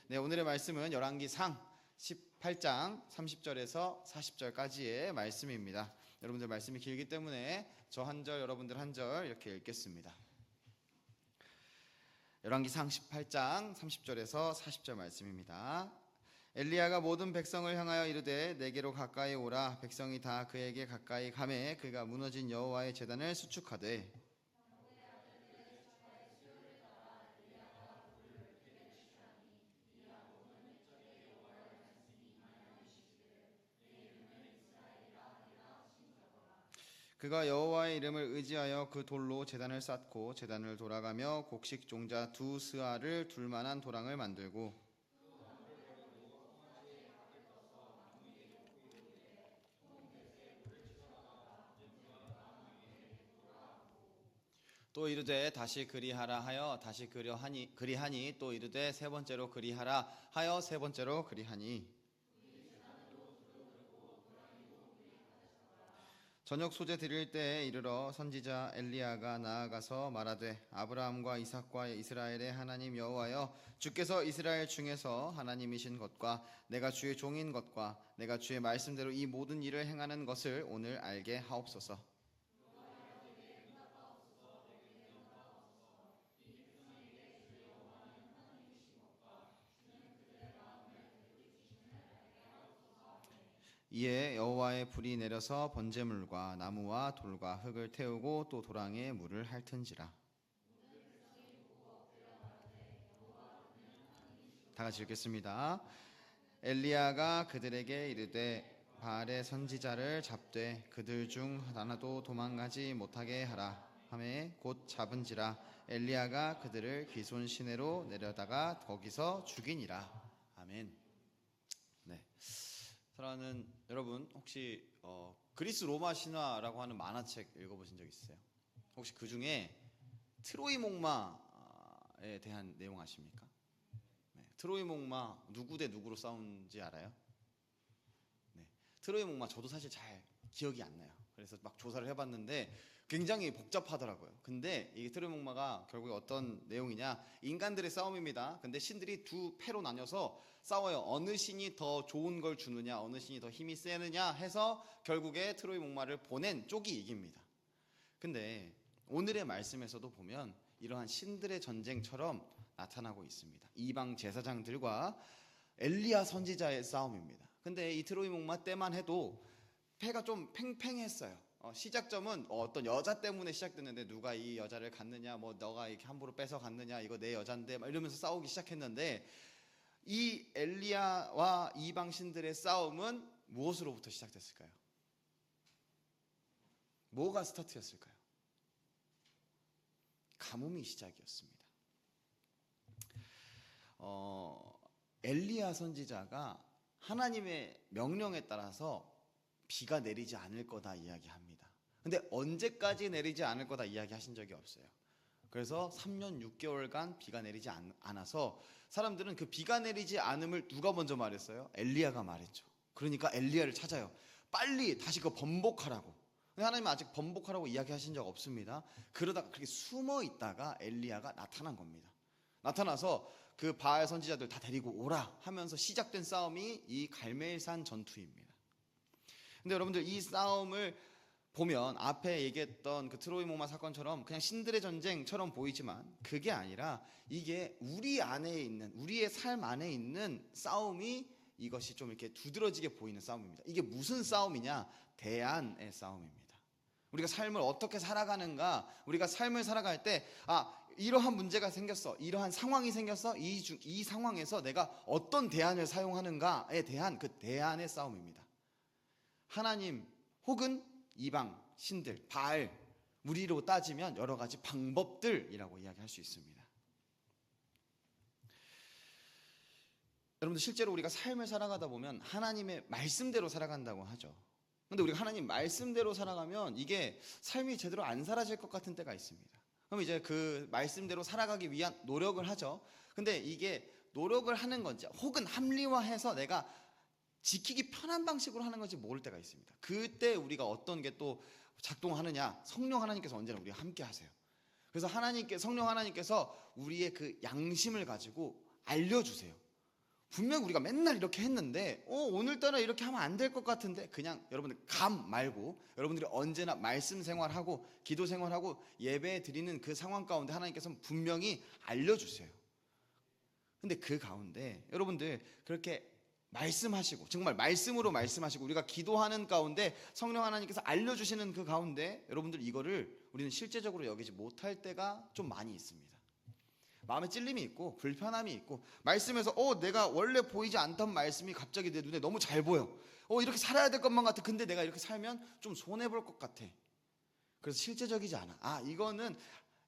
네, 오늘의 말씀은 열왕기상 18장 30절에서 40절까지의 말씀입니다. 여러분들 말씀이 길기 때문에 저 한 절, 여러분들 한 절 이렇게 읽겠습니다. 열왕기상 18장 30절에서 40절 말씀입니다. 엘리야가 모든 백성을 향하여 이르되 내게로 가까이 오라. 백성이 다 그에게 가까이 가매 그가 무너진 여호와의 제단을 수축하되 그가 여호와의 이름을 의지하여 그 돌로 제단을 쌓고 제단을 돌아가며 곡식 종자 두 스아를 둘 만한 도랑을 만들고 또 이르되 다시 그리하라 하여 다시 그리하니 또 이르되 세 번째로 그리하라 하여 세 번째로 그리하니 저녁 소재 드릴 때에 이르러 선지자 엘리야가 나아가서 말하되 아브라함과 이삭과 이스라엘의 하나님 여호와여 주께서 이스라엘 중에서 하나님이신 것과 내가 주의 종인 것과 내가 주의 말씀대로 이 모든 일을 행하는 것을 오늘 알게 하옵소서. 이에 여호와의 불이 내려서 번제물과 나무와 돌과 흙을 태우고 또 도랑에 물을 핥은지라. 다 같이 읽겠습니다. 엘리야가 그들에게 이르되 바알의 선지자를 잡되 그들 중 하나도 도망가지 못하게 하라 하매 곧 잡은지라. 엘리야가 그들을 기손 시내로 내려다가 거기서 죽이니라. 아멘. 네. 사랑하는 여러분, 혹시 그리스 로마 신화라고 하는 만화책 읽어보신 적 있으세요? 혹시 그 중에 트로이 목마에 대한 내용 아십니까? 네, 트로이 목마 누구 대 누구로 싸운지 알아요? 네, 트로이 목마 저도 사실 잘 기억이 안 나요. 그래서 막 조사를 해봤는데 굉장히 복잡하더라고요. 근데 이 트로이 목마가 결국에 어떤 내용이냐, 인간들의 싸움입니다. 근데 신들이 두 패로 나뉘어서 싸워요. 어느 신이 더 좋은 걸 주느냐, 어느 신이 더 힘이 세느냐 해서 결국에 트로이 목마를 보낸 쪽이 이깁니다. 근데 오늘의 말씀에서도 보면 이러한 신들의 전쟁처럼 나타나고 있습니다. 이방 제사장들과 엘리야 선지자의 싸움입니다. 근데 이 트로이 목마 때만 해도 패가 좀 팽팽했어요. 시작점은 어떤 여자 때문에 시작됐는데 누가 이 여자를 갖느냐, 뭐 너가 이렇게 함부로 뺏어 갔느냐, 이거 내 여잔데 막 이러면서 싸우기 시작했는데 이 엘리야와 이방 신들의 싸움은 무엇으로부터 시작됐을까요? 뭐가 스타트였을까요? 가뭄이 시작이었습니다. 엘리야 선지자가 하나님의 명령에 따라서 비가 내리지 않을 거다 이야기합니다. 근데 언제까지 내리지 않을 거다 이야기하신 적이 없어요. 그래서 3년 6개월간 비가 내리지 않아서 사람들은 그 비가 내리지 않음을 누가 먼저 말했어요? 엘리야가 말했죠. 그러니까 엘리야를 찾아요. 빨리 다시 그거 번복하라고. 근데 하나님은 아직 번복하라고 이야기하신 적 없습니다. 그러다가 그렇게 숨어 있다가 엘리야가 나타난 겁니다. 나타나서 그 바알 선지자들 다 데리고 오라 하면서 시작된 싸움이 이 갈멜산 전투입니다. 근데 여러분들 이 싸움을 보면 앞에 얘기했던 그 트로이 목마 사건처럼 그냥 신들의 전쟁처럼 보이지만 그게 아니라 이게 우리 안에 있는, 우리의 삶 안에 있는 싸움이 이것이 좀 이렇게 두드러지게 보이는 싸움입니다. 이게 무슨 싸움이냐? 대안의 싸움입니다. 우리가 삶을 어떻게 살아가는가, 우리가 삶을 살아갈 때 이러한 문제가 생겼어, 이러한 상황이 생겼어, 이 상황에서 내가 어떤 대안을 사용하는가에 대한 그 대안의 싸움입니다. 하나님 혹은 이방 신들, 바알, 우리로 따지면 여러 가지 방법들이라고 이야기할 수 있습니다. 여러분들 실제로 우리가 삶을 살아가다 보면 하나님의 말씀대로 살아간다고 하죠. 근데 우리가 하나님 말씀대로 살아가면 이게 삶이 제대로 안 살아질 것 같은 때가 있습니다. 그럼 이제 그 말씀대로 살아가기 위한 노력을 하죠. 근데 이게 노력을 하는 건지 혹은 합리화해서 내가 지키기 편한 방식으로 하는 건지 모를 때가 있습니다. 그때 우리가 어떤 게 또 작동하느냐, 성령 하나님께서 언제나 우리와 함께 하세요. 그래서 성령 하나님께서 우리의 그 양심을 가지고 알려주세요. 분명 우리가 맨날 이렇게 했는데 오늘따라 이렇게 하면 안 될 것 같은데, 그냥 여러분들 감 말고 여러분들이 언제나 말씀 생활하고 기도 생활하고 예배 드리는 그 상황 가운데 하나님께서 분명히 알려주세요. 근데 그 가운데 여러분들 그렇게 말씀하시고, 정말 말씀으로 말씀하시고, 우리가 기도하는 가운데 성령 하나님께서 알려주시는 그 가운데 여러분들 이거를 우리는 실제적으로 여기지 못할 때가 좀 많이 있습니다. 마음에 찔림이 있고 불편함이 있고, 말씀에서 내가 원래 보이지 않던 말씀이 갑자기 내 눈에 너무 잘 보여. 이렇게 살아야 될 것만 같아. 근데 내가 이렇게 살면 좀 손해볼 것 같아. 그래서 실제적이지 않아. 이거는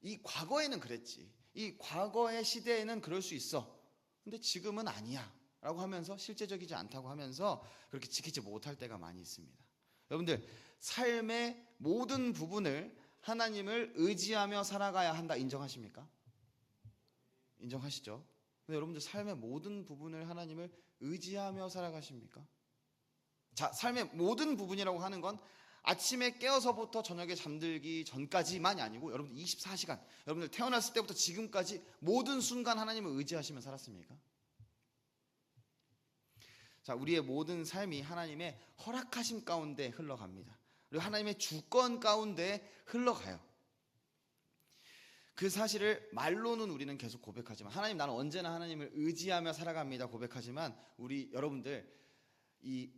이 과거에는 그랬지, 이 과거의 시대에는 그럴 수 있어, 근데 지금은 아니야 라고 하면서 실제적이지 않다고 하면서 그렇게 지키지 못할 때가 많이 있습니다. 여러분들 삶의 모든 부분을 하나님을 의지하며 살아가야 한다, 인정하십니까? 인정하시죠? 근데 여러분들 삶의 모든 부분을 하나님을 의지하며 살아가십니까? 자, 삶의 모든 부분이라고 하는 건 아침에 깨어서부터 저녁에 잠들기 전까지만이 아니고 여러분들 24시간, 여러분들 태어났을 때부터 지금까지 모든 순간 하나님을 의지하시며 살았습니까? 자, 우리의 모든 삶이 하나님의 허락하심 가운데 흘러갑니다. 그리고 하나님의 주권 가운데 흘러가요. 그 사실을 말로는 우리는 계속 고백하지만, 하나님, 나는 언제나 하나님을 의지하며 살아갑니다 고백하지만, 우리 여러분들 이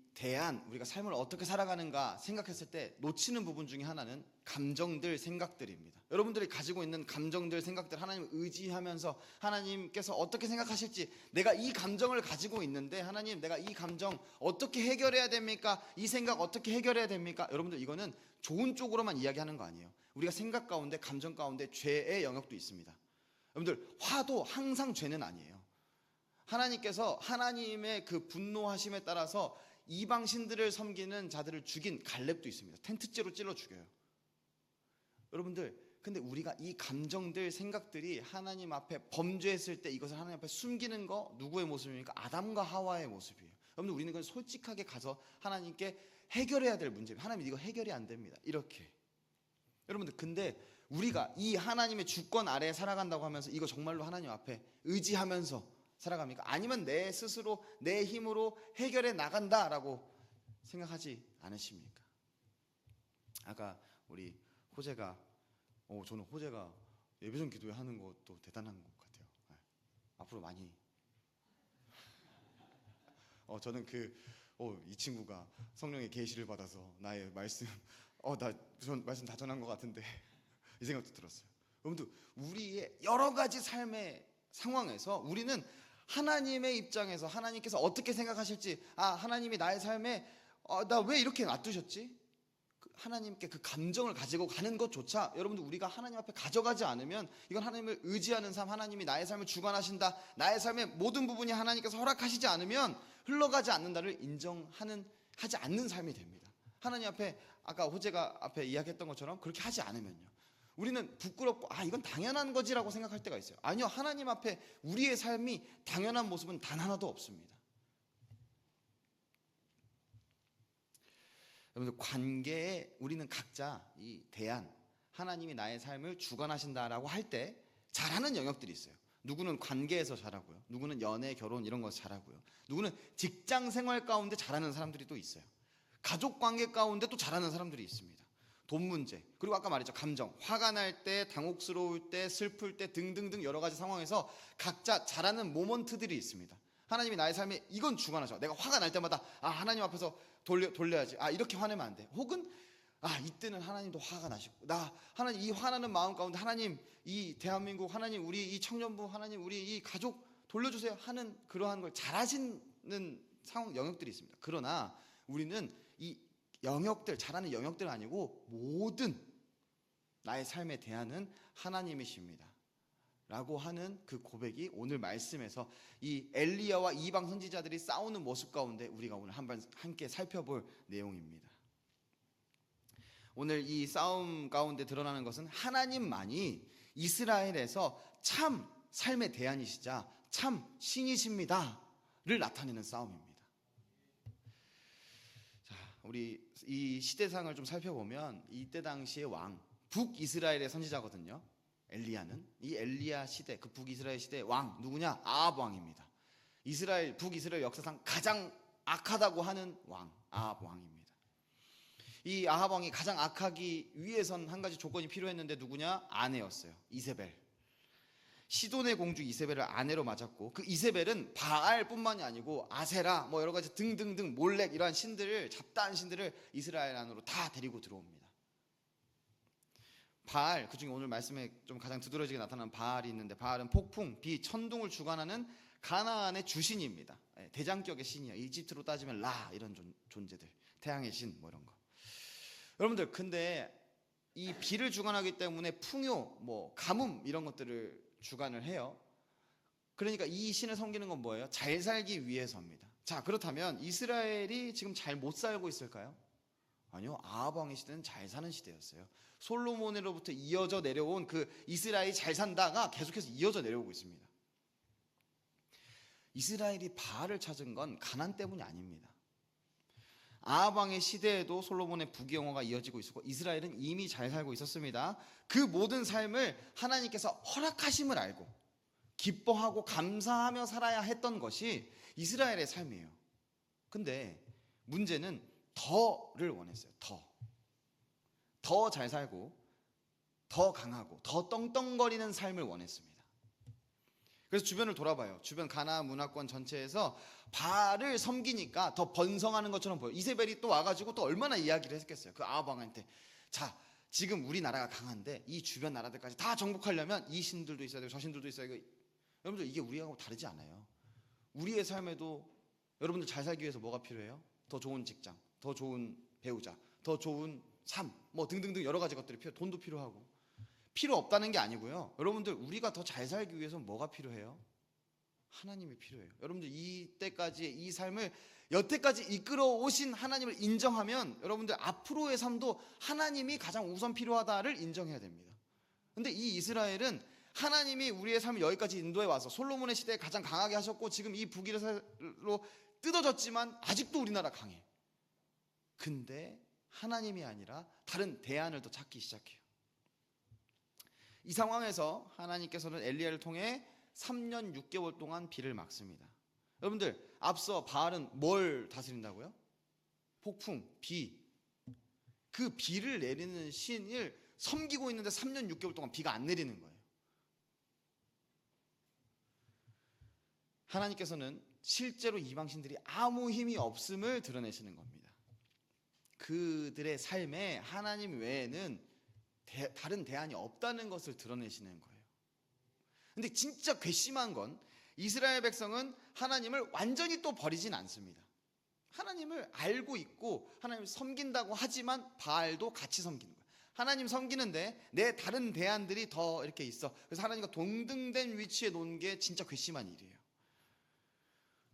우리가 삶을 어떻게 살아가는가 생각했을 때 놓치는 부분 중에 하나는 감정들, 생각들입니다. 여러분들이 가지고 있는 감정들, 생각들, 하나님을 의지하면서 하나님께서 어떻게 생각하실지, 내가 이 감정을 가지고 있는데 하나님, 내가 이 감정 어떻게 해결해야 됩니까? 이 생각 어떻게 해결해야 됩니까? 여러분들 이거는 좋은 쪽으로만 이야기하는 거 아니에요. 우리가 생각 가운데, 감정 가운데 죄의 영역도 있습니다. 여러분들 화도 항상 죄는 아니에요. 하나님께서 하나님의 그 분노하심에 따라서 이방 신들을 섬기는 자들을 죽인 갈렙도 있습니다. 텐트째로 찔러 죽여요. 여러분들, 근데 우리가 이 감정들, 생각들이 하나님 앞에 범죄했을 때 이것을 하나님 앞에 숨기는 거 누구의 모습입니까? 아담과 하와의 모습이에요. 여러분들, 우리는 그건 솔직하게 가서 하나님께 해결해야 될 문제입니다. 하나님, 이거 해결이 안 됩니다. 이렇게. 여러분들, 근데 우리가 이 하나님의 주권 아래에 살아간다고 하면서 이거 정말로 하나님 앞에 의지하면서 살아갑니까? 아니면 내 스스로 내 힘으로 해결해 나간다라고 생각하지 않으십니까? 아까 우리 호재가 저는 호재가 예배전 기도회 하는 것도 대단한 것 같아요. 앞으로 많이 저는 이 친구가 성령의 계시를 받아서 나의 말씀 전 말씀 다 전한 것 같은데 이 생각도 들었어요. 여러분들, 우리의 여러 가지 삶의 상황에서 우리는 하나님의 입장에서 하나님께서 어떻게 생각하실지, 하나님이 나의 삶에 나 왜 이렇게 놔두셨지? 하나님께 그 감정을 가지고 가는 것조차 여러분들 우리가 하나님 앞에 가져가지 않으면, 이건 하나님을 의지하는 삶, 하나님이 나의 삶을 주관하신다, 나의 삶의 모든 부분이 하나님께서 허락하시지 않으면 흘러가지 않는다를 하지 않는 삶이 됩니다. 하나님 앞에 아까 호재가 앞에 이야기했던 것처럼 그렇게 하지 않으면요, 우리는 부끄럽고 이건 당연한 거지라고 생각할 때가 있어요. 아니요, 하나님 앞에 우리의 삶이 당연한 모습은 단 하나도 없습니다. 여러분들, 관계에 우리는 각자 이 하나님이 나의 삶을 주관하신다라고 할 때 잘하는 영역들이 있어요. 누구는 관계에서 잘하고요, 누구는 연애, 결혼 이런 거 잘하고요, 누구는 직장 생활 가운데 잘하는 사람들이 또 있어요. 가족 관계 가운데 또 잘하는 사람들이 있습니다. 돈 문제, 그리고 아까 말했죠, 감정, 화가 날 때, 당혹스러울 때, 슬플 때 등등등 여러 가지 상황에서 각자 잘하는 모먼트들이 있습니다. 하나님이 나의 삶에 이건 주관하셔. 내가 화가 날 때마다 하나님 앞에서 돌려야지. 이렇게 화내면 안 돼. 혹은 이때는 하나님도 화가 나시고, 하나님 이 화나는 마음 가운데 하나님 이 대한민국, 하나님 우리 이 청년부, 하나님 우리 이 가족 돌려주세요 하는 그러한 걸 잘하시는 상황 영역들이 있습니다. 그러나 우리는 이 영역들, 잘하는 영역들 아니고 모든 나의 삶에 대한은 하나님이십니다 라고 하는 그 고백이 오늘 말씀에서 이 엘리야와 이방 선지자들이 싸우는 모습 가운데 우리가 오늘 함께 살펴볼 내용입니다. 오늘 이 싸움 가운데 드러나는 것은 하나님만이 이스라엘에서 참 삶의 대안이시자 참 신이십니다를 나타내는 싸움입니다. 자, 우리 이 시대상을 좀 살펴보면 이때 당시의 왕, 북이스라엘의 선지자거든요. 엘리야는 이 엘리야 시대, 그 북이스라엘 시대의 왕 누구냐? 아합 왕입니다. 북이스라엘 역사상 가장 악하다고 하는 왕, 아합 왕입니다. 이 아합 왕이 가장 악하기 위해선 한 가지 조건이 필요했는데 누구냐? 아내였어요. 이세벨. 시돈의 공주 이세벨을 아내로 맞았고, 그 이세벨은 바알뿐만이 아니고 아세라 뭐 여러 가지 등등등 몰렉 이러한 신들을, 잡다한 신들을 이스라엘 안으로 다 데리고 들어옵니다. 바알, 그중에 오늘 말씀에 좀 가장 두드러지게 나타나는 바알이 있는데, 바알은 폭풍, 비, 천둥을 주관하는 가나안의 주신입니다. 대장격의 신이야. 이집트로 따지면 라 이런 존재들, 태양의 신 뭐 이런 거. 여러분들, 근데 이 비를 주관하기 때문에 풍요, 뭐 가뭄 이런 것들을 주관을 해요. 그러니까 이 신을 섬기는 건 뭐예요? 잘 살기 위해서입니다. 자, 그렇다면 이스라엘이 지금 잘 못 살고 있을까요? 아니요. 아합 왕의 시대는 잘 사는 시대였어요. 솔로몬으로부터 이어져 내려온 그 이스라엘이 잘 산다가 계속해서 이어져 내려오고 있습니다. 이스라엘이 바알을 찾은 건 가난 때문이 아닙니다. 아합 왕의 시대에도 솔로몬의 부귀영화가 이어지고 있었고, 이스라엘은 이미 잘 살고 있었습니다. 그 모든 삶을 하나님께서 허락하심을 알고 기뻐하고 감사하며 살아야 했던 것이 이스라엘의 삶이에요. 근데 문제는 더를 원했어요. 더 잘 살고, 더 강하고, 더 떵떵거리는 삶을 원했습니다. 그래서 주변을 돌아봐요. 주변 가나안 문화권 전체에서 바알을 섬기니까 더 번성하는 것처럼 보여요. 이세벨이 또 와가지고 또 얼마나 이야기를 했겠어요. 그 아합 왕한테, 자, 지금 우리나라가 강한데 이 주변 나라들까지 다 정복하려면 이 신들도 있어야 되고 저 신들도 있어야 되고. 여러분들, 이게 우리하고 다르지 않아요. 우리의 삶에도 여러분들 잘 살기 위해서 뭐가 필요해요? 더 좋은 직장, 더 좋은 배우자, 더 좋은 삶, 뭐 등등등 여러 가지 것들이 필요해요. 돈도 필요하고. 필요 없다는 게 아니고요. 여러분들, 우리가 더 잘 살기 위해서 뭐가 필요해요? 하나님이 필요해요. 여러분들, 이때까지의 이 삶을 여태까지 이끌어 오신 하나님을 인정하면 여러분들 앞으로의 삶도 하나님이 가장 우선 필요하다를 인정해야 됩니다. 근데 이 이스라엘은 하나님이 우리의 삶을 여기까지 인도해 와서 솔로몬의 시대에 가장 강하게 하셨고, 지금 이 북이스라엘로 뜯어졌지만 아직도 우리나라 강해. 근데 하나님이 아니라 다른 대안을 또 찾기 시작해요. 이 상황에서 하나님께서는 엘리야를 통해 3년 6개월 동안 비를 막습니다. 여러분들, 앞서 바알은 뭘 다스린다고요? 폭풍, 비. 그 비를 내리는 신을 섬기고 있는데 3년 6개월 동안 비가 안 내리는 거예요. 하나님께서는 실제로 이방신들이 아무 힘이 없음을 드러내시는 겁니다. 그들의 삶에 하나님 외에는 다른 대안이 없다는 것을 드러내시는 거예요. 근데 진짜 괘씸한 건 이스라엘 백성은 하나님을 완전히 또 버리진 않습니다. 하나님을 알고 있고 하나님을 섬긴다고 하지만 바알도 같이 섬기는 거예요. 하나님 섬기는데 내 다른 대안들이 더 이렇게 있어. 그래서 하나님과 동등된 위치에 놓은 게 진짜 괘씸한 일이에요.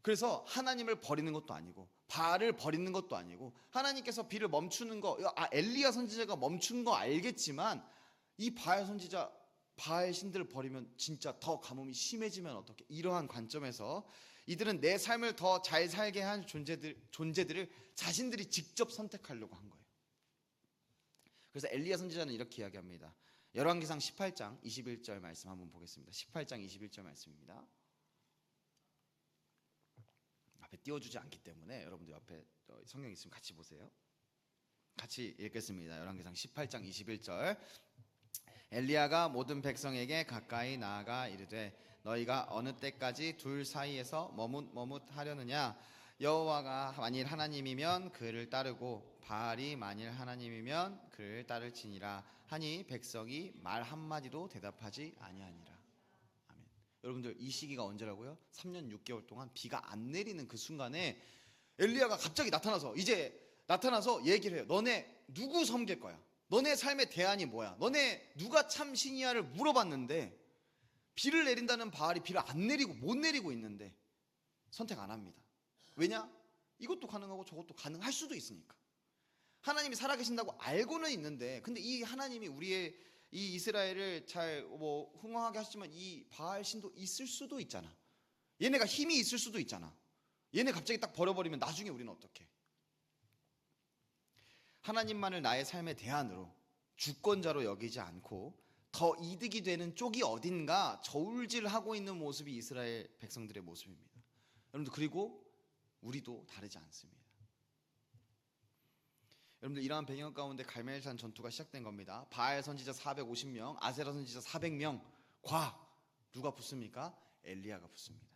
그래서 하나님을 버리는 것도 아니고 바알을 버리는 것도 아니고, 하나님께서 비를 멈추는 거, 엘리야 선지자가 멈춘 거 알겠지만 이 바알 선지자, 바알 신들을 버리면 진짜 더 가뭄이 심해지면 어떻게, 이러한 관점에서 이들은 내 삶을 더 잘 살게 한 존재들을 자신들이 직접 선택하려고 한 거예요. 그래서 엘리야 선지자는 이렇게 이야기합니다. 열왕기상 18장 21절 말씀 한번 보겠습니다. 18장 21절 말씀입니다. 앞에 띄워주지 않기 때문에 여러분들 옆에 성경 있으면 같이 보세요. 같이 읽겠습니다. 열왕기상 18장 21절. 엘리야가 모든 백성에게 가까이 나아가 이르되 너희가 어느 때까지 둘 사이에서 머뭇하려느냐? 여호와가 만일 하나님이면 그를 따르고 바알이 만일 하나님이면 그를 따를지니라 하니 백성이 말 한마디도 대답하지 아니하니라. 여러분들, 이 시기가 언제라고요? 3년 6개월 동안 비가 안 내리는 그 순간에 엘리야가 갑자기 나타나서 얘기를 해요. 너네 누구 섬길 거야? 너네 삶의 대안이 뭐야? 너네 누가 참 신이야를 물어봤는데 비를 내린다는 바알이 비를 안 내리고 못 내리고 있는데 선택 안 합니다. 왜냐? 이것도 가능하고 저것도 가능할 수도 있으니까. 하나님이 살아계신다고 알고는 있는데, 근데 이 하나님이 우리의 이 이스라엘을 잘 흥황하게 하시지만 이 바알 신도 있을 수도 있잖아. 얘네가 힘이 있을 수도 있잖아. 얘네 갑자기 딱 버려버리면 나중에 우리는 어떡해? 하나님만을 나의 삶의 대안으로, 주권자로 여기지 않고 더 이득이 되는 쪽이 어딘가 저울질하고 있는 모습이 이스라엘 백성들의 모습입니다. 여러분들, 그리고 우리도 다르지 않습니다. 여러분들, 이러한 배경 가운데 갈멜산 전투가 시작된 겁니다. 바알 선지자 450명, 아세라 선지자 400명과 누가 붙습니까? 엘리야가 붙습니다.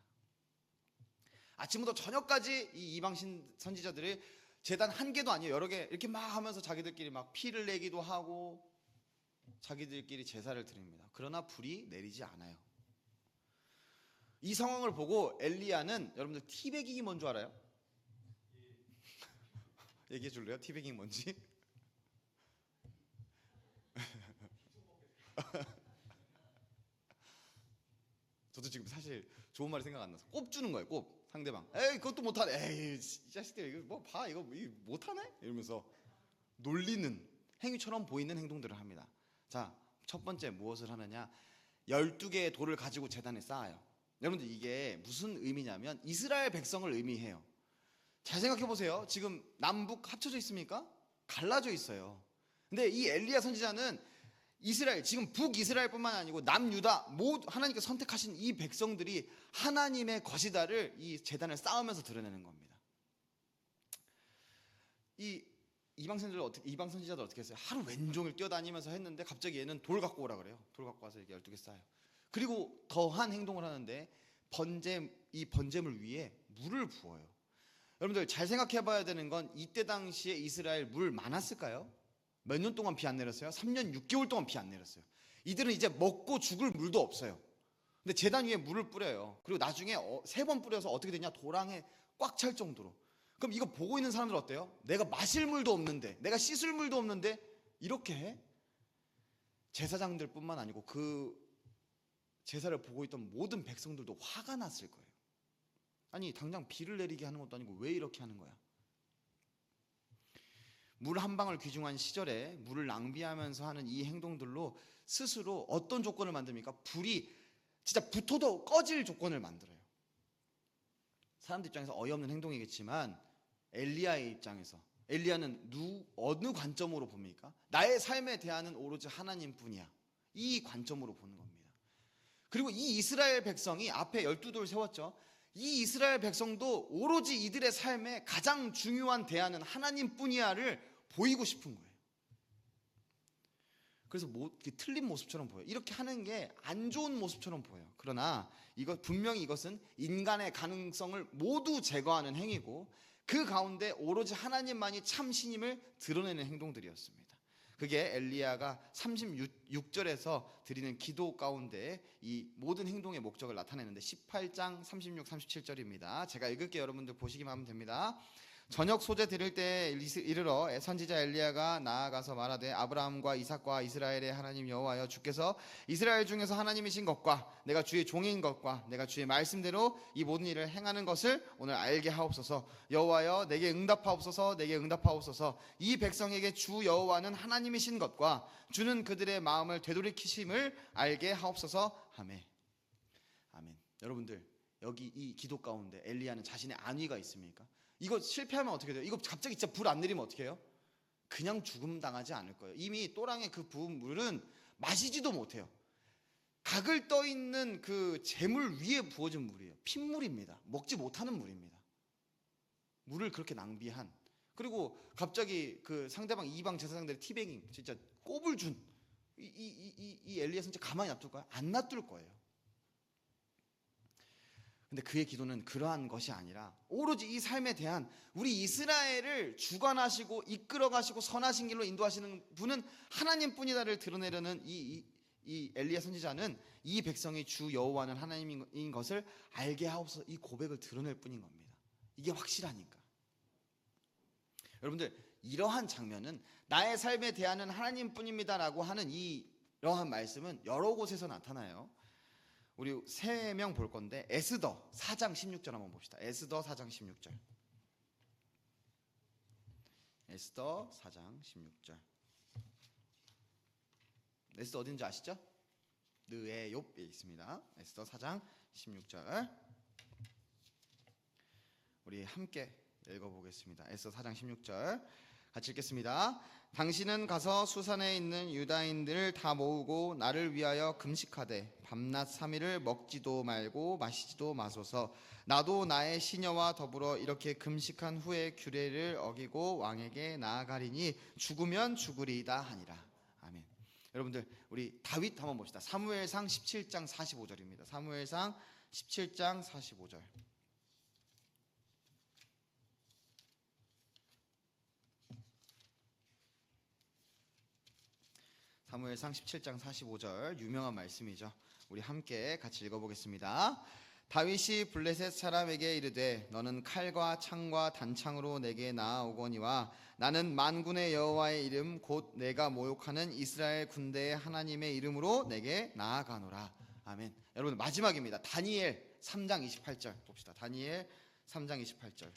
아침부터 저녁까지 이 이방 선지자들이 제단 한 개도 아니에요. 여러 개 이렇게 막 하면서 자기들끼리 막 피를 내기도 하고 자기들끼리 제사를 드립니다. 그러나 불이 내리지 않아요. 이 상황을 보고 엘리야는, 여러분들 티베깅이 뭔 줄 알아요? 얘기해 줄래요? 티베깅이 뭔지? 저도 지금 사실 좋은 말이 생각 안 나서 꼽 주는 거예요. 꼽. 상대방. 에이, 그것도 못하네. 에이, 이 자식들 이거 뭐 봐, 이거 못하네? 이러면서 놀리는 행위처럼 보이는 행동들을 합니다. 자, 첫 번째 무엇을 하느냐? 12개의 돌을 가지고 제단에 쌓아요. 여러분들, 이게 무슨 의미냐면 이스라엘 백성을 의미해요. 잘 생각해 보세요. 지금 남북 합쳐져 있습니까? 갈라져 있어요. 근데 이 엘리야 선지자는 이스라엘, 지금 북이스라엘뿐만 아니고 남유다 모두 하나님께서 선택하신 이 백성들이 하나님의 것이다를 이 제단을 쌓으면서 드러내는 겁니다. 이 이방 선지자들 어떻게 했어요? 하루 왼종일 뛰어다니면서 했는데 갑자기 얘는 돌 갖고 오라 그래요. 돌 갖고 와서 이렇게 12개 쌓아요. 그리고 더한 행동을 하는데 이 번제물 위에 물을 부어요. 여러분들, 잘 생각해 봐야 되는 건 이때 당시에 이스라엘 물 많았을까요? 몇 년 동안 비 안 내렸어요? 3년 6개월 동안 비 안 내렸어요. 이들은 이제 먹고 죽을 물도 없어요. 근데 제단 위에 물을 뿌려요. 그리고 나중에 3번 뿌려서 어떻게 되냐? 도랑에 꽉 찰 정도로. 그럼 이거 보고 있는 사람들 어때요? 내가 마실 물도 없는데, 내가 씻을 물도 없는데 이렇게 해? 제사장들 뿐만 아니고 그 제사를 보고 있던 모든 백성들도 화가 났을 거예요. 아니, 당장 비를 내리게 하는 것도 아니고 왜 이렇게 하는 거야? 물 한 방울 귀중한 시절에 물을 낭비하면서 하는 이 행동들로 스스로 어떤 조건을 만듭니까? 불이 진짜 붙어도 꺼질 조건을 만들어요. 사람들 입장에서 어이없는 행동이겠지만 엘리야의 입장에서, 엘리야는 어느 관점으로 봅니까? 나의 삶에 대한은 오로지 하나님뿐이야. 이 관점으로 보는 겁니다. 그리고 이 이스라엘 백성이 앞에 12돌 세웠죠. 이 이스라엘 백성도 오로지 이들의 삶에 가장 중요한 대안은 하나님뿐이야를 보이고 싶은 거예요. 그래서 틀린 모습처럼 보여요. 이렇게 하는 게 안 좋은 모습처럼 보여요. 그러나 분명히 이것은 인간의 가능성을 모두 제거하는 행위고 그 가운데 오로지 하나님만이 참 신임을 드러내는 행동들이었습니다. 그게 엘리야가 36절에서 드리는 기도 가운데 이 모든 행동의 목적을 나타내는데 18장 36, 37절입니다. 제가 읽을게요. 여러분들 보시기만 하면 됩니다. 저녁 소재 드릴 때 이르러 선지자 엘리야가 나아가서 말하되 아브라함과 이삭과 이스라엘의 하나님 여호와여, 주께서 이스라엘 중에서 하나님이신 것과 내가 주의 종인 것과 내가 주의 말씀대로 이 모든 일을 행하는 것을 오늘 알게 하옵소서. 여호와여, 내게 응답하옵소서. 내게 응답하옵소서. 이 백성에게 주 여호와는 하나님이신 것과 주는 그들의 마음을 되돌이키심을 알게 하옵소서. 아멘. 아멘. 여러분들, 여기 이 기도 가운데 엘리야는 자신의 안위가 있습니까? 이거 실패하면 어떻게 돼요? 이거 갑자기 진짜 불 안 내리면 어떻게 해요? 그냥 죽음 당하지 않을 거예요. 이미 또랑의 그 부은 물은 마시지도 못해요. 각을 떠 있는 그 재물 위에 부어진 물이에요. 핏물입니다. 먹지 못하는 물입니다. 물을 그렇게 낭비한, 그리고 갑자기 그 상대방 이방 제사장들의 티베깅, 진짜 꼽을 준 이 엘리야 선지자 가만히 놔둘까요? 안 놔둘 거예요. 근데 그의 기도는 그러한 것이 아니라 오로지 이 삶에 대한, 우리 이스라엘을 주관하시고 이끌어가시고 선하신 길로 인도하시는 분은 하나님뿐이다를 드러내려는 이 엘리야 선지자는 이 백성이 주 여호와는 하나님인 것을 알게 하옵소서, 이 고백을 드러낼 뿐인 겁니다. 이게 확실하니까. 여러분들, 이러한 장면은 나의 삶에 대한은 하나님뿐입니다라고 하는 이러한 말씀은 여러 곳에서 나타나요. 우리 3명 볼 건데 에스더 4장 16절 한번 봅시다. 에스더 4장 16절. 에스더 4장 16절. 에스더 어딘지 아시죠? 느에욥에 있습니다. 에스더 4장 16절. 우리 함께 읽어보겠습니다. 에스더 4장 16절. 같이 읽겠습니다. 당신은 가서 수산에 있는 유다인들을 다 모으고 나를 위하여 금식하되 밤낮 3일을 먹지도 말고 마시지도 마소서. 나도 나의 시녀와 더불어 이렇게 금식한 후에 규례를 어기고 왕에게 나아가리니 죽으면 죽으리이다 하니라. 아멘. 여러분들 우리 다윗 한번 봅시다. 사무엘상 17장 45절입니다. 사무엘상 17장 45절. 사무엘상 17장 45절 유명한 말씀이죠. 우리 함께 같이 읽어보겠습니다. 다윗이 블레셋 사람에게 이르되 너는 칼과 창과 단창으로 내게 나아오거니와 나는 만군의 여호와의 이름 곧 내가 모욕하는 이스라엘 군대의 하나님의 이름으로 내게 나아가노라. 아멘. 여러분 마지막입니다. 다니엘 3장 28절 봅시다. 다니엘 3장 28절.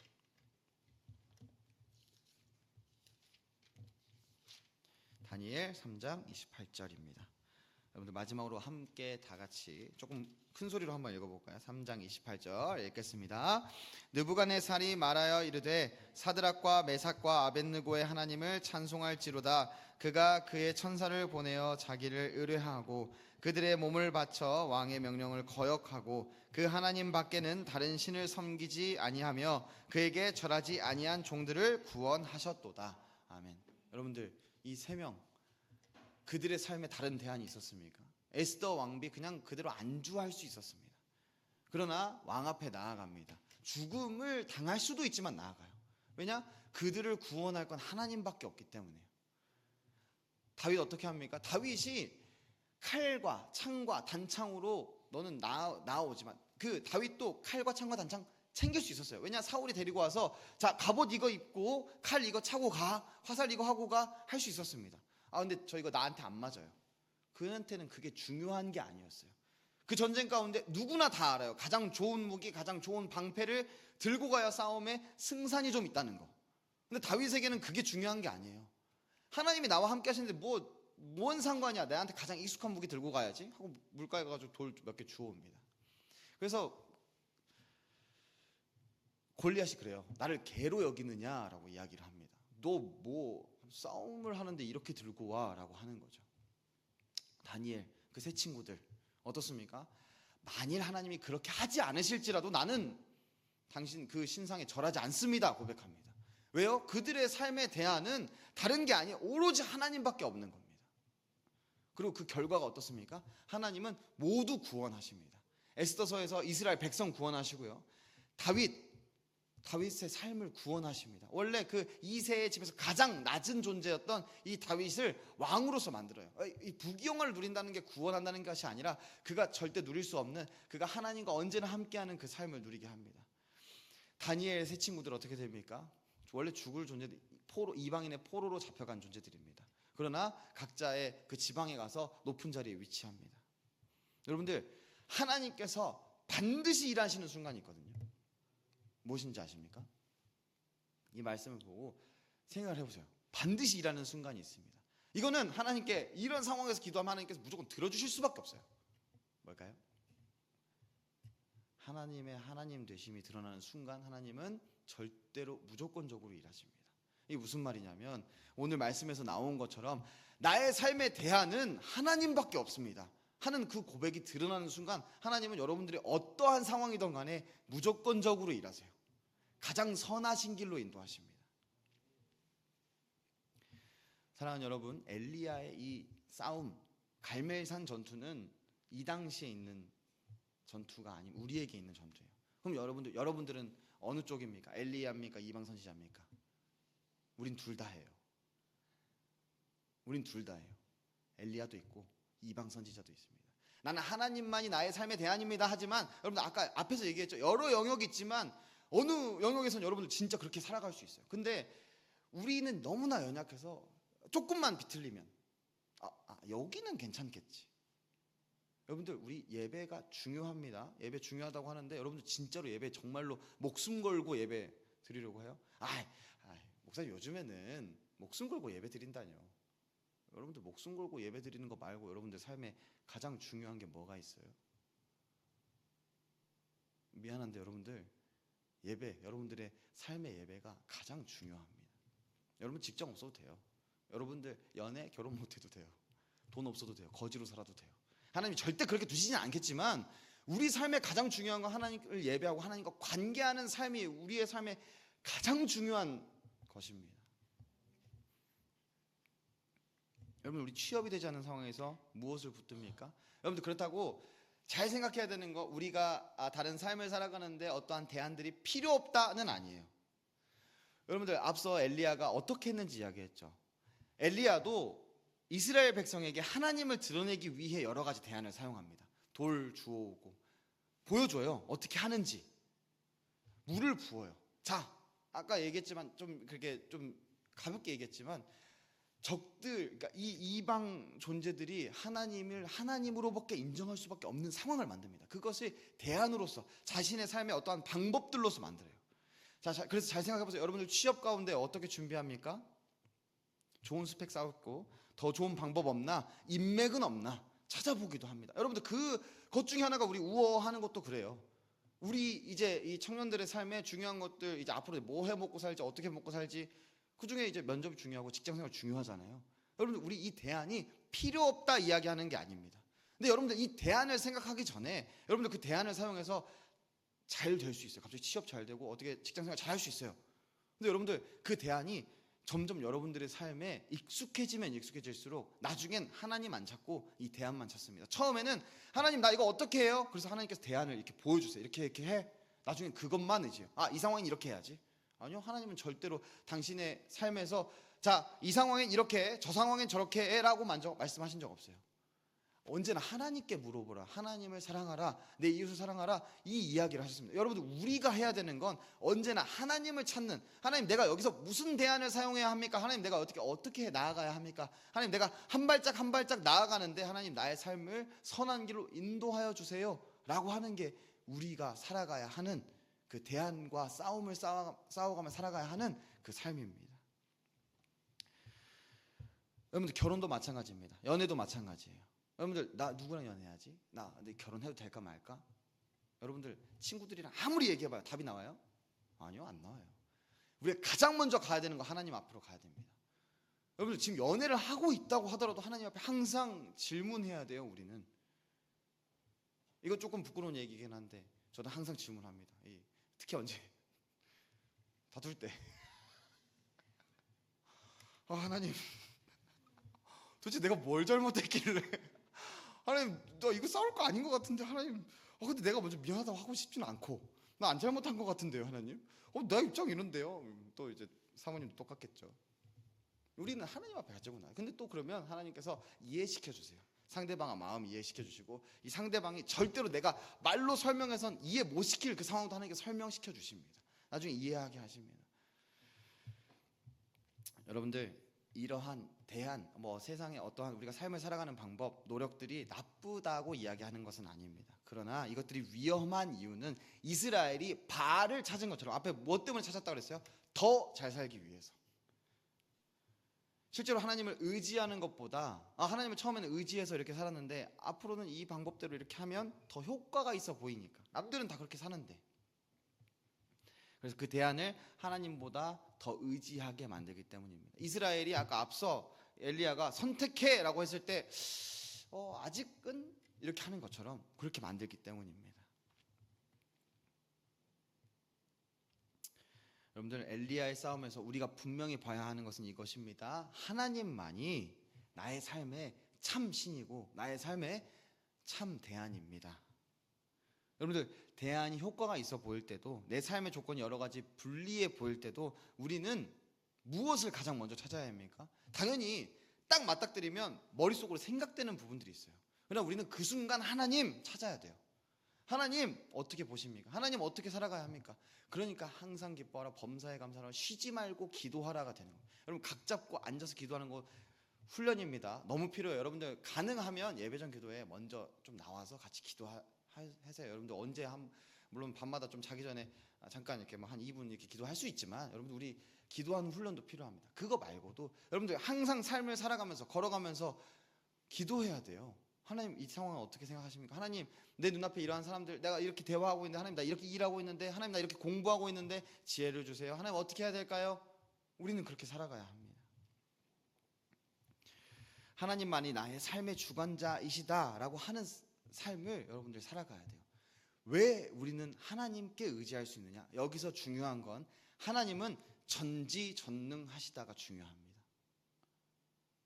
다니엘 3장 28절입니다. 여러분들 마지막으로 함께 다 같이 조금 큰 소리로 한번 읽어볼까요? 3장 28절 읽겠습니다. 느부갓네살이 말하여 이르되 사드락과 메삭과 아벳느고의 하나님을 찬송할지로다. 그가 그의 천사를 보내어 자기를 의뢰하고 그들의 몸을 바쳐 왕의 명령을 거역하고 그 하나님 밖에는 다른 신을 섬기지 아니하며 그에게 절하지 아니한 종들을 구원하셨도다. 아멘. 여러분들 이 세 명 그들의 삶에 다른 대안이 있었습니까? 에스더 왕비 그냥 그대로 안주할 수 있었습니다. 그러나 왕 앞에 나아갑니다. 죽음을 당할 수도 있지만 나아가요. 왜냐? 그들을 구원할 건 하나님밖에 없기 때문에요. 다윗 어떻게 합니까? 다윗이 칼과 창과 단창으로 너는 나오지만 그 다윗도 칼과 창과 단창 챙길 수 있었어요. 왜냐? 사울이 데리고 와서 자 갑옷 이거 입고 칼 이거 차고 가, 화살 이거 하고 가 할 수 있었습니다. 아 근데 저 이거 나한테 안 맞아요. 그한테는 그게 중요한 게 아니었어요. 그 전쟁 가운데 누구나 다 알아요. 가장 좋은 무기, 가장 좋은 방패를 들고 가야 싸움에 승산이 좀 있다는 거. 근데 다윗에게는 그게 중요한 게 아니에요. 하나님이 나와 함께 하시는데 뭔 상관이야? 내한테 가장 익숙한 무기 들고 가야지 하고 물가에 가가지고 돌 몇 개 주워옵니다. 그래서 골리앗이 그래요. 나를 개로 여기느냐라고 이야기를 합니다. 너 뭐 싸움을 하는데 이렇게 들고 와라고 하는 거죠. 다니엘 그 세 친구들 어떻습니까? 만일 하나님이 그렇게 하지 않으실지라도 나는 당신 그 신상에 절하지 않습니다 고백합니다. 왜요? 그들의 삶의 대안은 다른 게 아니에요. 오로지 하나님밖에 없는 겁니다. 그리고 그 결과가 어떻습니까? 하나님은 모두 구원하십니다. 에스더서에서 이스라엘 백성 구원하시고요. 다윗의 삶을 구원하십니다. 원래 그 이새의 집에서 가장 낮은 존재였던 이 다윗을 왕으로서 만들어요. 이 부귀영화를 누린다는 게 구원한다는 것이 아니라 그가 절대 누릴 수 없는 그가 하나님과 언제나 함께하는 그 삶을 누리게 합니다. 다니엘 세 친구들 어떻게 됩니까? 원래 죽을 존재들, 이방인의 포로로 잡혀간 존재들입니다. 그러나 각자의 그 지방에 가서 높은 자리에 위치합니다. 여러분들 하나님께서 반드시 일하시는 순간이 있거든요. 무엇인지 아십니까? 이 말씀을 보고 생각을 해보세요. 반드시 일하는 순간이 있습니다. 이거는 하나님께 이런 상황에서 기도하면 하나님께서 무조건 들어주실 수밖에 없어요. 뭘까요? 하나님의 하나님 되심이 드러나는 순간 하나님은 절대로 무조건적으로 일하십니다. 이게 무슨 말이냐면 오늘 말씀에서 나온 것처럼 나의 삶의 대안은 하나님밖에 없습니다 하는 그 고백이 드러나는 순간 하나님은 여러분들이 어떠한 상황이든 간에 무조건적으로 일하세요. 가장 선하신 길로 인도하십니다. 사랑하는 여러분, 엘리야의 이 싸움, 갈멜산 전투는 이 당시에 있는 전투가 아닌 우리에게 있는 전투예요. 그럼 여러분들은 어느 쪽입니까? 엘리야입니까? 이방 선지자입니까? 우린 둘 다 해요. 우린 둘 다 해요. 엘리야도 있고 이방 선지자도 있습니다. 나는 하나님만이 나의 삶의 대안입니다 하지만 여러분들 아까 앞에서 얘기했죠. 여러 영역이 있지만 어느 영역에서는 여러분들 진짜 그렇게 살아갈 수 있어요. 근데 우리는 너무나 연약해서 조금만 비틀리면 여기는 괜찮겠지. 여러분들 우리 예배가 중요합니다. 예배 중요하다고 하는데 여러분들 진짜로 예배 정말로 목숨 걸고 예배 드리려고 해요? 목사님 요즘에는 목숨 걸고 예배 드린다뇨. 여러분들 목숨 걸고 예배 드리는 거 말고 여러분들 삶에 가장 중요한 게 뭐가 있어요? 미안한데 여러분들 여러분들의 삶의 예배가 가장 중요합니다. 여러분 직장 없어도 돼요. 여러분들 연애 결혼 못해도 돼요. 돈 없어도 돼요. 거지로 살아도 돼요. 하나님이 절대 그렇게 두시지는 않겠지만 우리 삶의 가장 중요한 건 하나님을 예배하고 하나님과 관계하는 삶이 우리의 삶의 가장 중요한 것입니다. 여러분 우리 취업이 되지 않은 상황에서 무엇을 붙듭니까? 여러분들 그렇다고 잘 생각해야 되는 거 우리가 다른 삶을 살아가는데 어떠한 대안들이 필요 없다는 아니에요. 여러분들 앞서 엘리야가 어떻게 했는지 이야기했죠. 엘리야도 이스라엘 백성에게 하나님을 드러내기 위해 여러 가지 대안을 사용합니다. 돌 주워오고 보여줘요. 어떻게 하는지. 물을 부어요. 자, 아까 얘기했지만 좀 그렇게 좀 가볍게 얘기했지만 적들, 그러니까 이 이방 존재들이 하나님을 하나님으로밖에 인정할 수밖에 없는 상황을 만듭니다. 그것을 대안으로서 자신의 삶의 어떠한 방법들로서 만들어요. 자, 그래서 잘 생각해 보세요. 여러분들 취업 가운데 어떻게 준비합니까? 좋은 스펙 쌓고 더 좋은 방법 없나? 인맥은 없나? 찾아보기도 합니다. 여러분들 그것 중에 하나가 우리 우어하는 것도 그래요. 우리 이제 이 청년들의 삶에 중요한 것들 이제 앞으로 뭐 해 먹고 살지 어떻게 먹고 살지 그 중에 이제 면접이 중요하고 직장생활 중요하잖아요. 여러분들 우리 이 대안이 필요 없다 이야기하는 게 아닙니다. 근데 여러분들 이 대안을 생각하기 전에 여러분들 그 대안을 사용해서 잘 될 수 있어요. 갑자기 취업 잘 되고 어떻게 직장생활 잘 할 수 있어요. 근데 여러분들 그 대안이 점점 여러분들의 삶에 익숙해지면 익숙해질수록 나중엔 하나님 안 찾고 이 대안만 찾습니다. 처음에는 하나님 나 이거 어떻게 해요? 그래서 하나님께서 대안을 이렇게 보여주세요. 이렇게 해. 나중엔 그것만 의지해요. 이 상황은 이렇게 해야지. 아니요, 하나님은 절대로 당신의 삶에서 자, 이 상황엔 이렇게 해, 저 상황엔 저렇게 해라고 말씀하신 적 없어요. 언제나 하나님께 물어보라. 하나님을 사랑하라. 내 이웃을 사랑하라. 이 이야기를 하셨습니다. 여러분들 우리가 해야 되는 건 언제나 하나님을 찾는 하나님 내가 여기서 무슨 대안을 사용해야 합니까? 하나님 내가 어떻게 나아가야 합니까? 하나님 내가 한 발짝 한 발짝 나아가는데 하나님 나의 삶을 선한 길로 인도하여 주세요. 라고 하는 게 우리가 살아가야 하는 그 대안과 싸움을 싸워가며 살아가야 하는 그 삶입니다. 여러분들 결혼도 마찬가지입니다. 연애도 마찬가지예요. 여러분들 나 누구랑 연애하지? 나 근데 결혼해도 될까 말까? 여러분들 친구들이랑 아무리 얘기해봐요. 답이 나와요? 아니요, 안 나와요. 우리가 가장 먼저 가야 되는 거 하나님 앞으로 가야 됩니다. 여러분들 지금 연애를 하고 있다고 하더라도 하나님 앞에 항상 질문해야 돼요. 우리는 이거 조금 부끄러운 얘기긴 한데 저도 항상 질문합니다. 특히 언제 다툴 때 하나님 도대체 내가 뭘 잘못했길래 하나님 너 이거 싸울 거 아닌 것 같은데 하나님 근데 내가 먼저 미안하다고 하고 싶지는 않고 나 안 잘못한 것 같은데요 하나님 내 입장 이런데요. 또 이제 사모님도 똑같겠죠. 우리는 하나님 앞에 가자구나. 근데 또 그러면 하나님께서 이해시켜 주세요. 상대방의 마음 이해시켜 주시고 이 상대방이 절대로 내가 말로 설명해선 이해 못 시킬 그 상황도 하나님께 설명시켜 주십니다. 나중에 이해하게 하십니다. 여러분들 이러한 대안, 세상에 어떠한 우리가 삶을 살아가는 방법, 노력들이 나쁘다고 이야기하는 것은 아닙니다. 그러나 이것들이 위험한 이유는 이스라엘이 바알을 찾은 것처럼 앞에 뭐 때문에 찾았다고 그랬어요? 더 잘 살기 위해서. 실제로 하나님을 의지하는 것보다 하나님을 처음에는 의지해서 이렇게 살았는데 앞으로는 이 방법대로 이렇게 하면 더 효과가 있어 보이니까 남들은 다 그렇게 사는데 그래서 그 대안을 하나님보다 더 의지하게 만들기 때문입니다. 이스라엘이 아까 앞서 엘리야가 선택해라고 했을 때 아직은 이렇게 하는 것처럼 그렇게 만들기 때문입니다. 여러분들 엘리야의 싸움에서 우리가 분명히 봐야 하는 것은 이것입니다. 하나님만이 나의 삶의 참 신이고 나의 삶의 참 대안입니다. 여러분들 대안이 효과가 있어 보일 때도 내 삶의 조건이 여러 가지 불리해 보일 때도 우리는 무엇을 가장 먼저 찾아야 합니까? 당연히 딱 맞닥뜨리면 머릿속으로 생각되는 부분들이 있어요. 그러나 우리는 그 순간 하나님 찾아야 돼요. 하나님 어떻게 보십니까? 하나님 어떻게 살아가야 합니까? 그러니까 항상 기뻐하라 범사에 감사하라 쉬지 말고 기도하라가 되는 거예요. 여러분 각 잡고 앉아서 기도하는 거 훈련입니다. 너무 필요해요. 여러분들 가능하면 예배전 기도에 먼저 좀 나와서 같이 기도하세요. 여러분들 언제 물론 밤마다 좀 자기 전에 잠깐 이렇게 한 2분 이렇게 기도할 수 있지만 여러분들 우리 기도하는 훈련도 필요합니다. 그거 말고도 여러분들 항상 삶을 살아가면서 걸어가면서 기도해야 돼요. 하나님 이 상황을 어떻게 생각하십니까? 하나님 내 눈앞에 이러한 사람들 내가 이렇게 대화하고 있는데 하나님 나 이렇게 일하고 있는데 하나님 나 이렇게 공부하고 있는데 지혜를 주세요. 하나님 어떻게 해야 될까요? 우리는 그렇게 살아가야 합니다. 하나님만이 나의 삶의 주관자이시다라고 하는 삶을 여러분들이 살아가야 돼요. 왜 우리는 하나님께 의지할 수 있느냐? 여기서 중요한 건 하나님은 전지전능하시다가 중요합니다.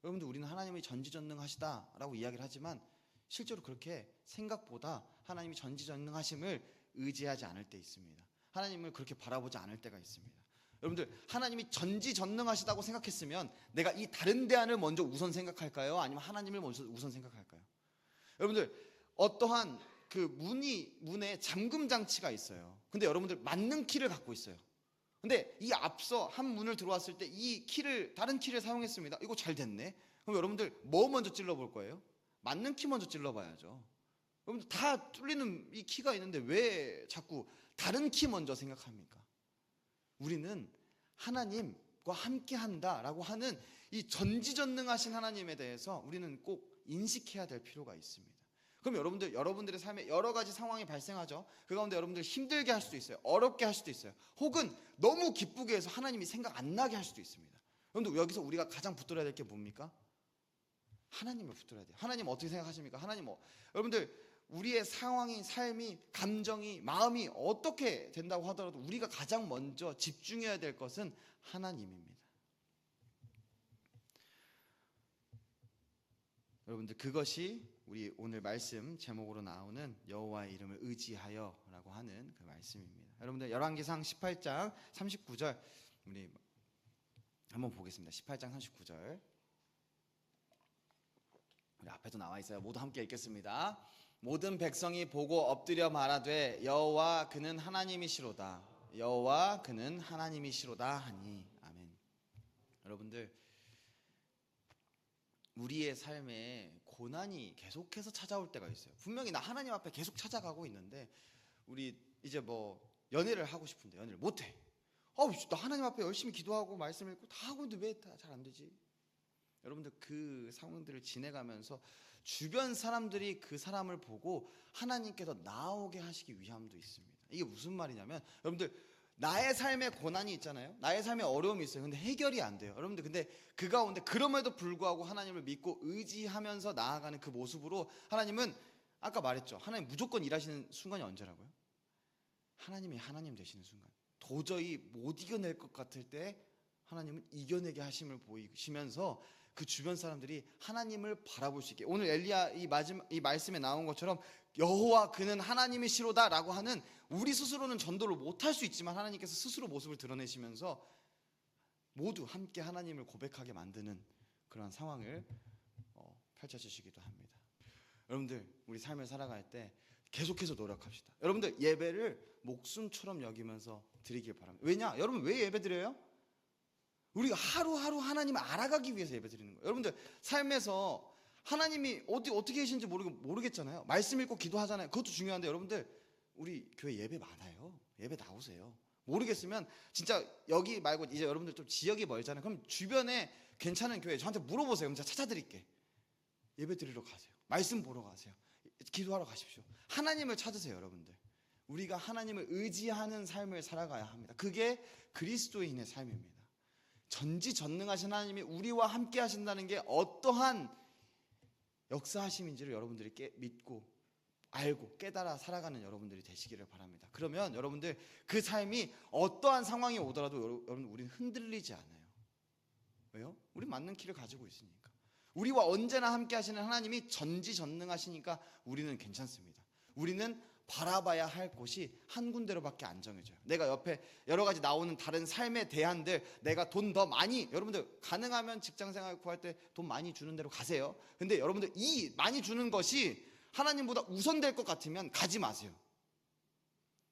여러분들, 우리는 하나님이 전지전능하시다라고 이야기를 하지만 실제로 그렇게 생각보다 하나님이 전지전능하심을 의지하지 않을 때 있습니다. 하나님을 그렇게 바라보지 않을 때가 있습니다. 여러분들, 하나님이 전지전능하시다고 생각했으면 내가 이 다른 대안을 먼저 우선 생각할까요? 아니면 하나님을 먼저 우선 생각할까요? 여러분들, 어떠한 그 문에 잠금 장치가 있어요. 근데 여러분들 맞는 키를 갖고 있어요. 근데 이 앞서 한 문을 들어왔을 때 이 키를, 다른 키를 사용했습니다. 이거 잘 됐네. 그럼 여러분들 뭐 먼저 찔러볼 거예요? 맞는 키 먼저 찔러봐야죠. 여러분들 다 뚫리는 이 키가 있는데 왜 자꾸 다른 키 먼저 생각합니까? 우리는 하나님과 함께 한다라고 하는 이 전지전능하신 하나님에 대해서 우리는 꼭 인식해야 될 필요가 있습니다. 그럼 여러분들의 삶에 여러 가지 상황이 발생하죠. 그 가운데 여러분들 힘들게 할 수도 있어요. 어렵게 할 수도 있어요. 혹은 너무 기쁘게 해서 하나님이 생각 안 나게 할 수도 있습니다. 여러분들, 여기서 우리가 가장 붙들어야 될 게 뭡니까? 하나님을 붙들어야 돼요. 하나님 어떻게 생각하십니까? 여러분들, 우리의 상황이, 삶이, 감정이, 마음이 어떻게 된다고 하더라도 우리가 가장 먼저 집중해야 될 것은 하나님입니다. 여러분들, 그것이 우리 오늘 말씀 제목으로 나오는 여호와의 이름을 의지하여라고 하는 그 말씀입니다. 여러분들, 열왕기상 18장 39절 우리 한번 보겠습니다. 18장 39절 우리 앞에도 나와 있어요. 모두 함께 읽겠습니다. 모든 백성이 보고 엎드려 말하되 여호와 그는 하나님이시로다. 여호와 그는 하나님이시로다 하니. 아멘. 여러분들, 우리의 삶에 고난이 계속해서 찾아올 때가 있어요. 분명히 나 하나님 앞에 계속 찾아가고 있는데 우리 이제 뭐 연애를 하고 싶은데 연애를 못해. 나 하나님 앞에 열심히 기도하고 말씀 읽고 다 하고 있는데 왜 잘 안 되지? 여러분들, 그 상황들을 지내가면서 주변 사람들이 그 사람을 보고 하나님께서 나오게 하시기 위함도 있습니다. 이게 무슨 말이냐면, 여러분들, 나의 삶에 고난이 있잖아요. 나의 삶에 어려움이 있어요. 근데 해결이 안 돼요. 여러분들, 근데 그 가운데 그럼에도 불구하고 하나님을 믿고 의지하면서 나아가는 그 모습으로 하나님은, 아까 말했죠, 하나님 무조건 일하시는 순간이 언제라고요? 하나님이 하나님 되시는 순간. 도저히 못 이겨낼 것 같을 때 하나님은 이겨내게 하심을 보이시면서 그 주변 사람들이 하나님을 바라볼 수 있게, 오늘 엘리야 이 말씀에 나온 것처럼 여호와 그는 하나님이시로다 라고 하는, 우리 스스로는 전도를 못할 수 있지만 하나님께서 스스로 모습을 드러내시면서 모두 함께 하나님을 고백하게 만드는 그런 상황을 펼쳐주시기도 합니다. 여러분들, 우리 삶을 살아갈 때 계속해서 노력합시다. 여러분들, 예배를 목숨처럼 여기면서 드리길 바랍니다. 왜냐? 여러분, 왜 예배 드려요? 우리가 하루하루 하나님을 알아가기 위해서 예배 드리는 거예요. 여러분들, 삶에서 하나님이 어떻게 계신지 모르겠잖아요. 말씀 읽고 기도하잖아요. 그것도 중요한데, 여러분들, 우리 교회 예배 많아요. 예배 나오세요. 모르겠으면 진짜 여기 말고 이제 여러분들 좀 지역이 멀잖아요. 그럼 주변에 괜찮은 교회 저한테 물어보세요. 그럼 제가 찾아드릴게. 예배 드리러 가세요. 말씀 보러 가세요. 기도하러 가십시오. 하나님을 찾으세요. 여러분들, 우리가 하나님을 의지하는 삶을 살아가야 합니다. 그게 그리스도인의 삶입니다. 전지전능하신 하나님이 우리와 함께 하신다는 게 어떠한 역사하심인지를 여러분들이 믿고 알고 깨달아 살아가는 여러분들이 되시기를 바랍니다. 그러면 여러분들, 그 삶이 어떠한 상황이 오더라도 여러분, 우리는 흔들리지 않아요. 왜요? 우리 맞는 길을 가지고 있으니까. 우리와 언제나 함께 하시는 하나님이 전지전능하시니까 우리는 괜찮습니다. 우리는 바라봐야 할 곳이 한 군데로밖에 안 정해져요. 내가 옆에 여러 가지 나오는 다른 삶의 대안들, 내가 돈 더 많이, 여러분들 가능하면 직장생활 구할 때 돈 많이 주는 대로 가세요. 근데 여러분들, 이 많이 주는 것이 하나님보다 우선될 것 같으면 가지 마세요.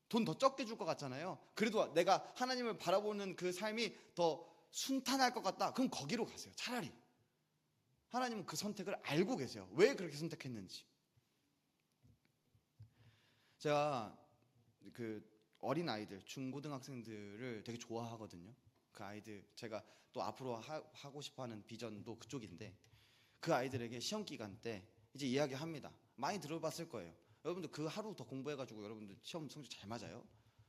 돈 더 적게 줄 것 같잖아요. 그래도 내가 하나님을 바라보는 그 삶이 더 순탄할 것 같다, 그럼 거기로 가세요. 차라리. 하나님은 그 선택을 알고 계세요. 왜 그렇게 선택했는지. 제가 그 어린 아이들, 중고등학생들을 되게 좋아하거든요. 그 아이들, 제가 또 앞으로 하고 싶어하는 비전도 그쪽인데, 그 아이들에게 시험 기간 때 이제 이야기합니다. 많이 들어봤을 거예요. 여러분들, 그 하루 더 공부해가지고 여러분들 시험 성적 잘 맞아요?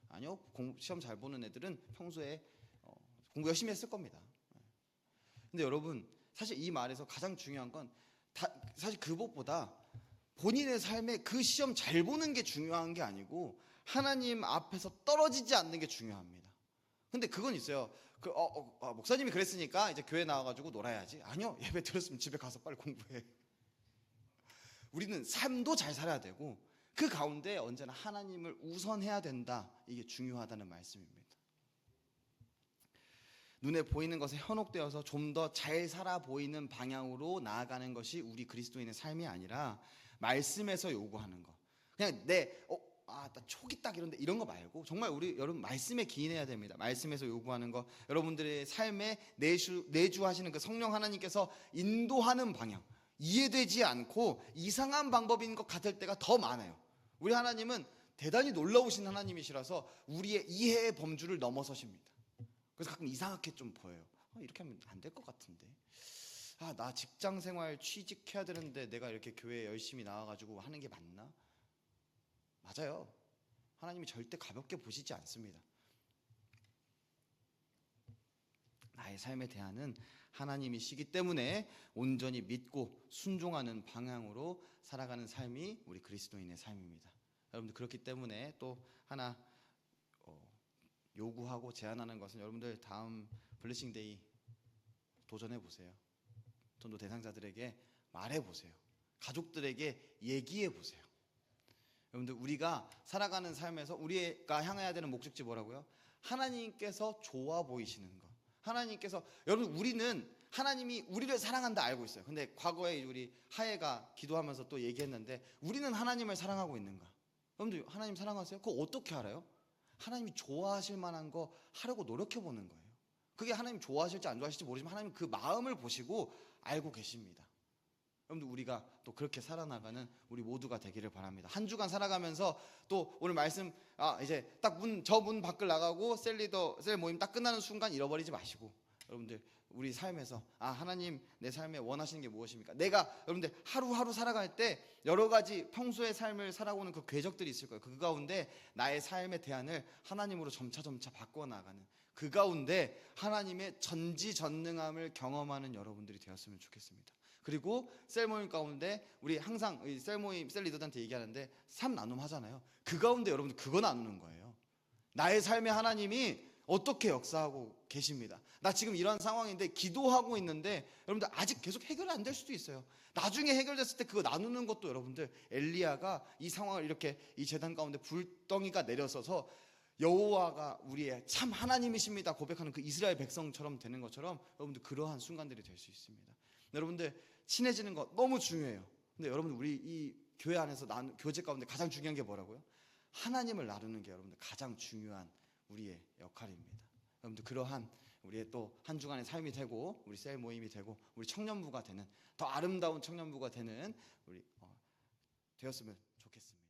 아니요. 시험 잘 보는 애들은 평소에 공부 열심히 했을 겁니다. 근데 여러분, 사실 이 말에서 가장 중요한 건 사실 그것보다 본인의 삶에 그 시험 잘 보는 게 중요한 게 아니고 하나님 앞에서 떨어지지 않는 게 중요합니다. 근데 그건 있어요. 목사님이 그랬으니까 이제 교회 나와가지고 놀아야지. 아니요, 예배 드렸으면 집에 가서 빨리 공부해. 우리는 삶도 잘 살아야 되고 그 가운데 언제나 하나님을 우선해야 된다. 이게 중요하다는 말씀입니다. 눈에 보이는 것에 현혹되어서 좀 더 잘 살아 보이는 방향으로 나아가는 것이 우리 그리스도인의 삶이 아니라 말씀에서 요구하는 거. 그냥 나 촉이 딱 이런데 이런 거 말고 정말 우리 여러분 말씀에 기인해야 됩니다. 말씀에서 요구하는 거, 여러분들의 삶에 내주하시는 그 성령 하나님께서 인도하는 방향, 이해되지 않고 이상한 방법인 것 같을 때가 더 많아요. 우리 하나님은 대단히 놀라우신 하나님이시라서 우리의 이해의 범주를 넘어서십니다. 그래서 가끔 이상하게 좀 보여요. 이렇게 하면 안 될 것 같은데. 나 직장 생활 취직해야 되는데 내가 이렇게 교회에 열심히 나와가지고 하는 게 맞나? 맞아요. 하나님이 절대 가볍게 보시지 않습니다. 나의 삶의 대안은 하나님이시기 때문에 온전히 믿고 순종하는 방향으로 살아가는 삶이 우리 그리스도인의 삶입니다. 여러분들, 그렇기 때문에 또 하나 요구하고 제안하는 것은 여러분들 다음 블레싱데이 도전해 보세요. 전도 대상자들에게 말해 보세요. 가족들에게 얘기해 보세요. 여러분들, 우리가 살아가는 삶에서 우리가 향해야 되는 목적지 뭐라고요? 하나님께서 좋아 보이시는 것. 하나님께서, 여러분, 우리는 하나님이 우리를 사랑한다 알고 있어요. 근데 과거에 우리 하예가 기도하면서 또 얘기했는데 우리는 하나님을 사랑하고 있는가? 여러분들, 하나님 사랑하세요? 그거 어떻게 알아요? 하나님이 좋아하실 만한 거 하려고 노력해 보는 거예요. 그게 하나님 좋아하실지 안 좋아하실지 모르지만 하나님 그 마음을 보시고 알고 계십니다. 여러분들, 우리가 또 그렇게 살아나가는 우리 모두가 되기를 바랍니다. 한 주간 살아가면서 또 오늘 말씀 이제 딱 저 문 밖을 나가고 셀 모임 딱 끝나는 순간 잃어버리지 마시고, 여러분들 우리 삶에서 하나님 내 삶에 원하시는 게 무엇입니까? 내가 여러분들 하루하루 살아갈 때 여러 가지 평소의 삶을 살아오는 그 궤적들이 있을 거예요. 그 가운데 나의 삶의 대안을 하나님으로 점차 바꿔 나가는, 그 가운데 하나님의 전지전능함을 경험하는 여러분들이 되었으면 좋겠습니다. 그리고 셀 모임 가운데 우리 항상 셀 모임 셀 리더들한테 얘기하는데 3나눔 하잖아요. 그 가운데 여러분들 그거 나누는 거예요. 나의 삶에 하나님이 어떻게 역사하고 계십니다. 나 지금 이런 상황인데 기도하고 있는데 여러분들 아직 계속 해결 안 될 수도 있어요. 나중에 해결됐을 때 그거 나누는 것도, 여러분들 엘리야가 이 상황을 이렇게 이 제단 가운데 불덩이가 내려서서 여호와가 우리의 참 하나님이십니다 고백하는 그 이스라엘 백성처럼 되는 것처럼 여러분들 그러한 순간들이 될 수 있습니다. 여러분들 친해지는 거 너무 중요해요. 근데 여러분들 우리 이 교회 안에서 교제 가운데 가장 중요한 게 뭐라고요? 하나님을 나누는 게 여러분들 가장 중요한 우리의 역할입니다. 여러분들 그러한 우리의 또 한 주간의 삶이 되고 우리 셀 모임이 되고 우리 청년부가 되는, 더 아름다운 청년부가 되는 우리 되었으면 좋겠습니다.